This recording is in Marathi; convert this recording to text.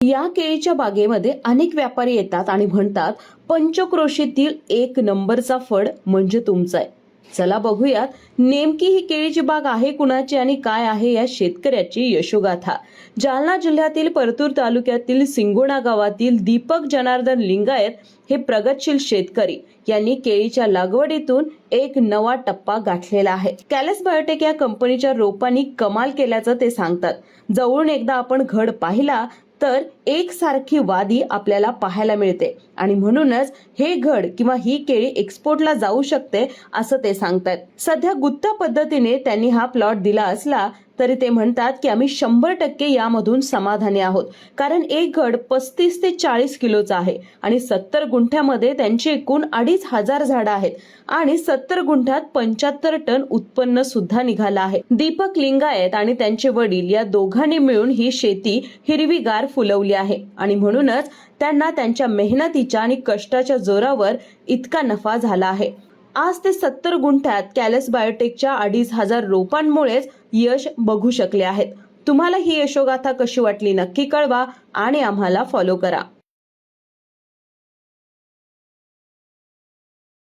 या केळीच्या बागेमध्ये अनेक व्यापारी येतात आणि म्हणतात, पंचक्रोशीतील एक नंबरचा फळ म्हणजे तुमचा आहे. चला बघूयात नेमकी ही केळीची बाग आहे कुणाची आणि काय आहे या शेतकऱ्याची यशोगाथा. जालना जिल्ह्यातील परतूर तालुक्यातील सिंगोणा गावातील दीपक जनार्दन लिंगायत हे प्रगतशील शेतकरी यांनी केळीच्या लागवडीतून एक नवा टप्पा गाठलेला आहे. कॅलस बायोटेक या कंपनीच्या रोपांनी कमाल केल्याचं ते सांगतात. जवळून एकदा आपण घड पाहिला तर एकसारखी वादी आपल्याला पाहायला मिळते आणि म्हणूनच हे घड किंवा ही केळी एक्सपोर्टला जाऊ शकते असं ते सांगतात. सध्या गुत्ता पद्धतीने त्यांनी हा प्लॉट दिला असला तरी ते म्हणतात की आम्ही 100% यामधून समाधानी आहोत, कारण एक घड 35 ते 40 किलोचा आहे आणि 70 गुंठ्यामध्ये त्यांची एकूण 2500 झाडं आहेत आणि 70 गुंठ्यात 75 टन उत्पन्न सुद्धा निघालं आहे. दीपक लिंगायत आणि त्यांचे वडील या दोघांनी मिळून ही शेती हिरवीगार फुलवली आहे आणि म्हणूनच त्यांना त्यांच्या मेहनतीच्या आणि कष्टाच्या जोरावर इतका नफा झाला आहे. आज ते 70 गुंठ्यात कॅलस बायोटेकच्या 2500 रोपांमुळेच यश बघू शकले आहेत. तुम्हाला ही यशोगाथा कशी वाटली नक्की कळवा आणि आम्हाला फॉलो करा.